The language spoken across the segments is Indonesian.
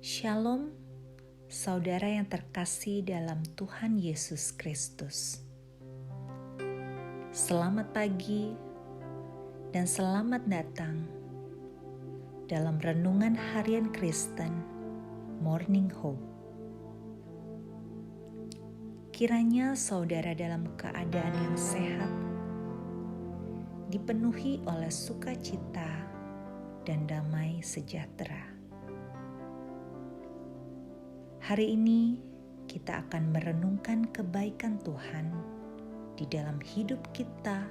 Shalom, saudara yang terkasih dalam Tuhan Yesus Kristus. Selamat pagi dan selamat datang dalam Renungan Harian Kristen Morning Hope. Kiranya saudara dalam keadaan yang sehat, dipenuhi oleh sukacita dan damai sejahtera. Hari ini kita akan merenungkan kebaikan Tuhan di dalam hidup kita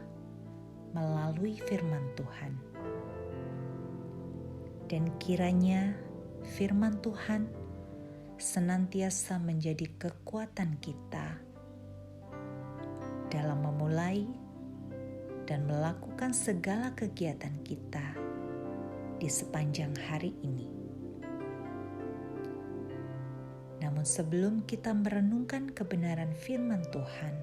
melalui firman Tuhan. Dan kiranya firman Tuhan senantiasa menjadi kekuatan kita dalam memulai dan melakukan segala kegiatan kita di sepanjang hari ini. Namun sebelum kita merenungkan kebenaran firman Tuhan,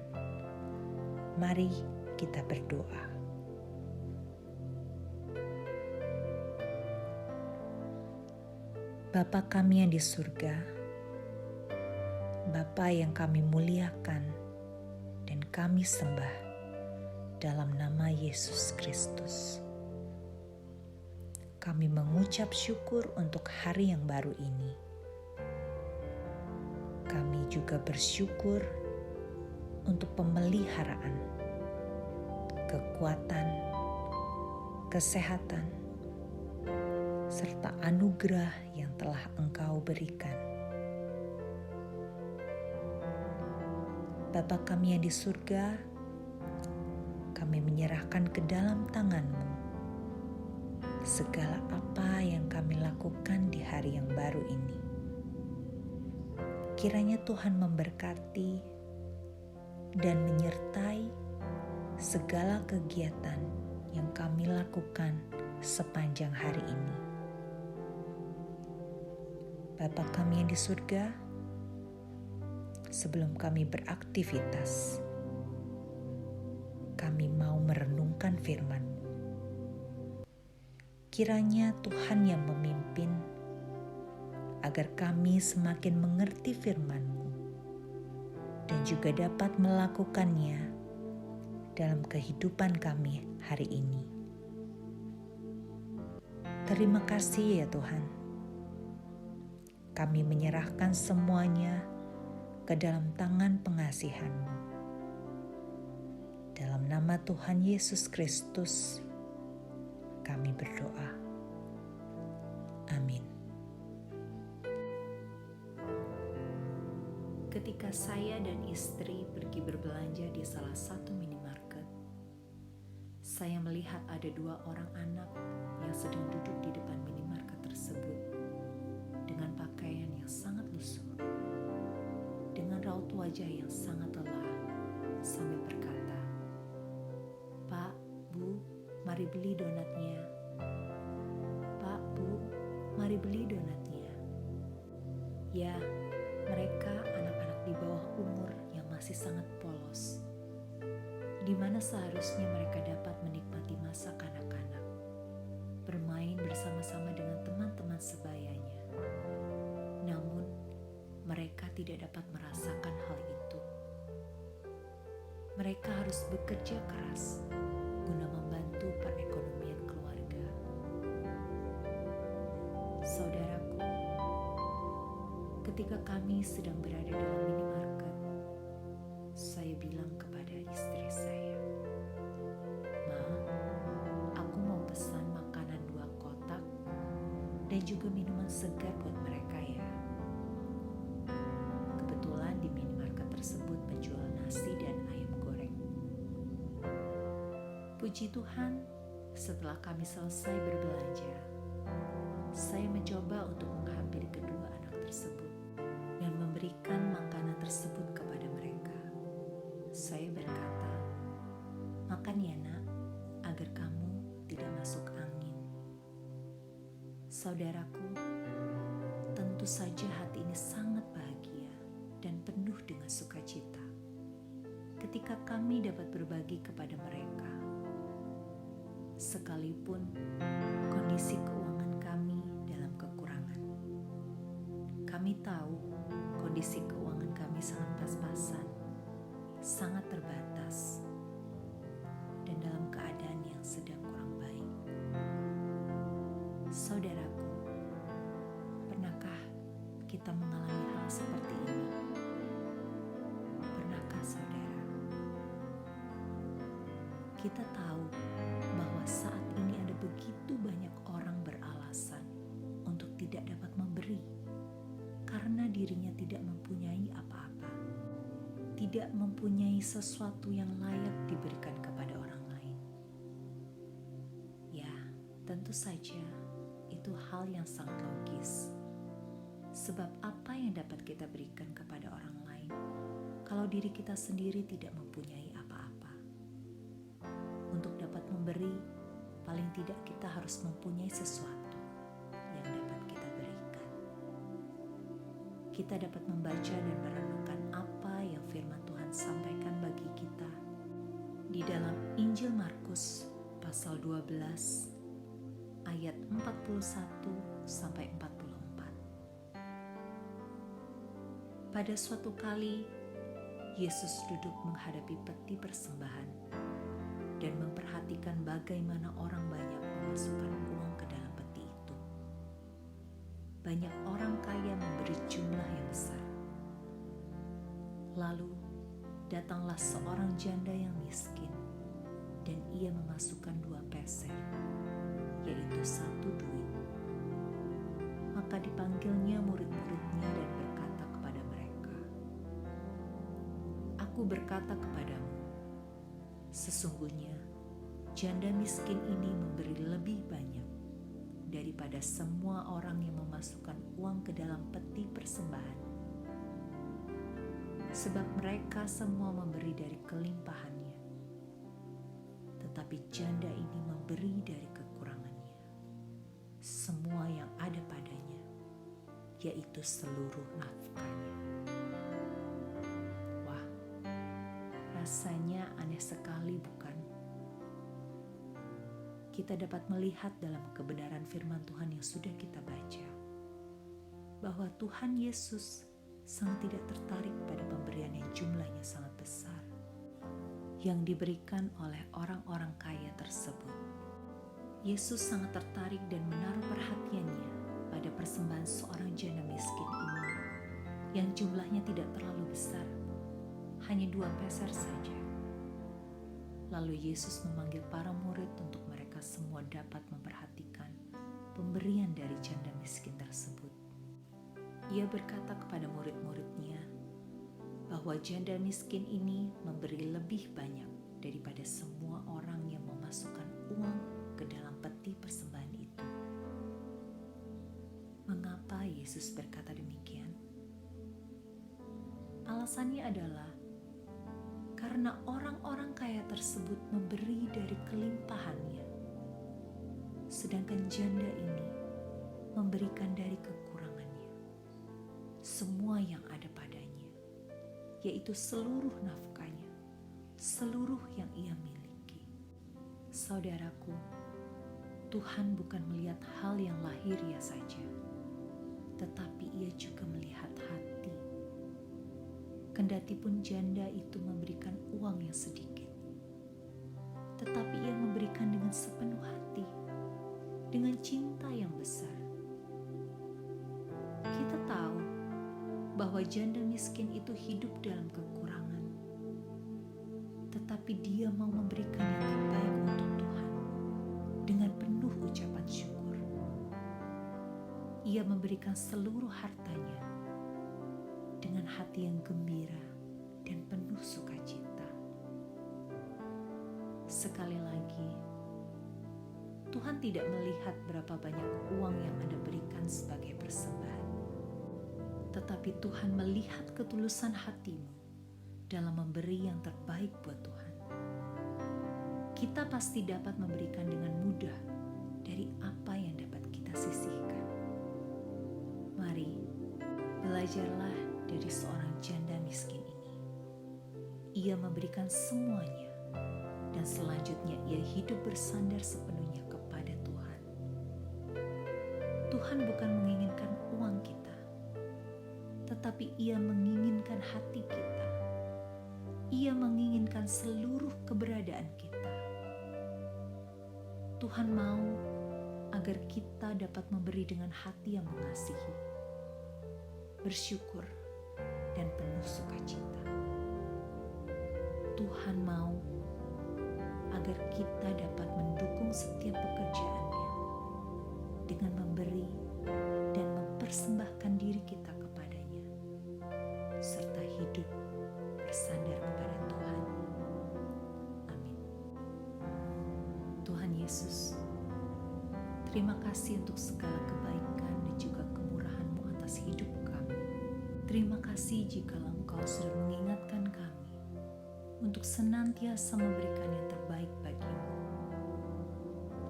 mari kita berdoa. Bapa kami yang di surga, Bapa yang kami muliakan dan kami sembah dalam nama Yesus Kristus. Kami mengucap syukur untuk hari yang baru ini. Kami juga bersyukur untuk pemeliharaan, kekuatan, kesehatan, serta anugerah yang telah Engkau berikan. Bapa kami yang di surga, kami menyerahkan ke dalam tangan-Mu segala apa yang kami lakukan di hari yang baru ini. Kiranya Tuhan memberkati dan menyertai segala kegiatan yang kami lakukan sepanjang hari ini. Bapa kami yang di surga, sebelum kami beraktivitas, kami mau merenungkan firman-Mu. Kiranya Tuhan yang memimpin agar kami semakin mengerti firman-Mu dan juga dapat melakukannya dalam kehidupan kami hari ini. Terima kasih ya Tuhan. Kami menyerahkan semuanya ke dalam tangan pengasihan-Mu. Dalam nama Tuhan Yesus Kristus, kami berdoa. Amin. Ketika saya dan istri pergi berbelanja di salah satu minimarket, saya melihat ada 2 orang anak yang sedang duduk di depan minimarket tersebut dengan pakaian yang sangat lusuh, dengan raut wajah yang sangat lelah, sambil berkata, "Pak, Bu, mari beli donatnya. Pak, Bu, mari beli donatnya." Ya, mereka anak-anak di bawah umur yang masih sangat polos, di mana seharusnya mereka dapat menikmati masa kanak-kanak, bermain bersama-sama dengan teman-teman sebayanya. Namun, mereka tidak dapat merasakan hal itu. Mereka harus bekerja keras guna membantu perekonomian keluarga. Saudaraku, ketika kami sedang berada dalam minimarket, saya bilang kepada istri saya, "Ma, aku mau pesan makanan 2 kotak dan juga minuman segar buat mereka ya." Kebetulan di minimarket tersebut menjual nasi dan ayam goreng. Puji Tuhan, setelah kami selesai berbelanja, saya mencoba untuk menghampiri kedua anak tersebut dan memberikan makanan tersebut kepada mereka. Saya berkata, "Makan ya nak, agar kamu tidak masuk angin." Saudaraku, tentu saja hati ini sangat bahagia dan penuh dengan sukacita ketika kami dapat berbagi kepada mereka. Sekalipun kondisi keuangan kami dalam kekurangan. tahu kondisi keuangan kami sangat pas-pasan, sangat terbatas, dan dalam keadaan yang sedang kurang baik. Saudaraku, pernahkah kita mengalami hal seperti ini? Pernahkah saudara? Kita tahu bahwa saat ini ada begitu banyak orang beralasan untuk tidak dapat memberi karena dirinya tidak mempunyai apa-apa, tidak mempunyai sesuatu yang layak diberikan kepada orang lain. Ya, tentu saja itu hal yang sangat logis. Sebab apa yang dapat kita berikan kepada orang lain kalau diri kita sendiri tidak mempunyai apa-apa? Untuk dapat memberi, paling tidak kita harus mempunyai sesuatu yang dapat kita berikan. Kita dapat membaca dan merenungkan apa yang firman Tuhan sampaikan bagi kita di dalam Injil Markus pasal 12 ayat 41 sampai 44. Pada suatu kali, Yesus duduk menghadapi peti persembahan dan memperhatikan bagaimana orang banyak memasukkan uang ke dalam peti itu. Banyak orang kaya memberi jumlah yang besar. Lalu datanglah seorang janda yang miskin, dan ia memasukkan 2 peser, yaitu 1 duit. Maka dipanggilnya murid-muridnya dan berkata kepada mereka, "Aku berkata kepadamu, sesungguhnya janda miskin ini memberi lebih banyak daripada semua orang yang memasukkan uang ke dalam peti persembahan. Sebab mereka semua memberi dari kelimpahannya, tetapi janda ini memberi dari kekurangannya, semua yang ada padanya, yaitu seluruh nafkahnya." Wah, rasanya aneh sekali, bukan? Kita dapat melihat dalam kebenaran firman Tuhan yang sudah kita baca, bahwa Tuhan Yesus sangat tidak tertarik pada pemberian yang jumlahnya sangat besar, yang diberikan oleh orang-orang kaya tersebut. Yesus sangat tertarik dan menaruh perhatiannya pada persembahan seorang janda miskin ini, yang jumlahnya tidak terlalu besar, hanya 2 peser saja. Lalu Yesus memanggil para murid untuk mereka semua dapat memperhatikan pemberian dari janda miskin tersebut. Ia berkata kepada murid-muridnya bahwa janda miskin ini memberi lebih banyak daripada semua orang yang memasukkan uang ke dalam peti persembahan itu. Mengapa Yesus berkata demikian? Alasannya adalah karena orang-orang kaya tersebut memberi dari kelimpahannya, sedangkan janda ini memberikan dari kekurangannya, semua yang ada padanya, yaitu seluruh nafkahnya, seluruh yang ia miliki. Saudaraku, Tuhan bukan melihat hal yang lahiriah saja, tetapi ia juga melihat hati. Kendati pun janda itu memberikan uang yang sedikit, tetapi ia memberikan dengan sepenuh hati, dengan cinta yang besar. Kita tahu bahwa janda miskin itu hidup dalam kekurangan, tetapi dia mau memberikan yang terbaik untuk Tuhan dengan penuh ucapan syukur. Ia memberikan seluruh hartanya dengan hati yang gembira dan penuh sukacita. Sekali lagi, Tuhan tidak melihat berapa banyak uang yang Anda berikan sebagai persembahan, tetapi Tuhan melihat ketulusan hatimu dalam memberi yang terbaik buat Tuhan. Kita pasti dapat memberikan dengan mudah dari apa yang dapat kita sisihkan. Mari, belajarlah dari seorang janda miskin ini. Ia memberikan semuanya, dan selanjutnya ia hidup bersandar sepenuhnya kepada Tuhan. Tuhan bukan menginginkan uang kita, tetapi Ia menginginkan hati kita. Ia menginginkan seluruh keberadaan kita. Tuhan mau agar kita dapat memberi dengan hati yang mengasihi, bersyukur, dan penuh sukacita. Tuhan mau agar kita dapat mendukung setiap pekerjaannya dengan memberi dan mempersembahkan diri kita kepadanya, serta hidup bersandar kepada Tuhan. Amin. Tuhan Yesus, terima kasih untuk segala kebaikan dan juga kemurahan-Mu atas hidup kami. Terima kasih jikalau Engkau sudah mengingatkan kami untuk senantiasa memberikan yang terbaik bagimu.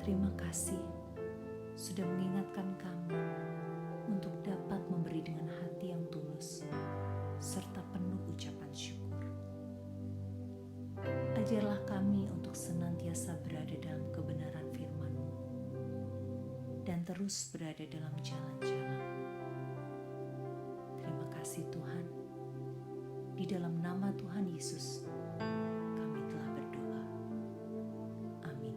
Terima kasih sudah mengingatkan kami untuk dapat memberi dengan hati yang tulus serta penuh ucapan syukur. Ajarlah kami untuk senantiasa berada dalam kebenaran firman-Mu dan terus berada dalam jalan-jalan. Terima kasih Tuhan. Di dalam nama Tuhan Yesus, kami telah berdoa. Amin.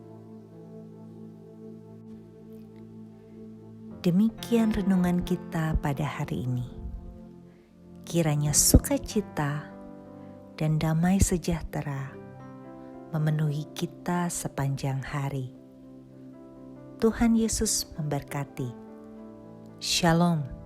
Demikian renungan kita pada hari ini. Kiranya sukacita dan damai sejahtera memenuhi kita sepanjang hari. Tuhan Yesus memberkati. Shalom.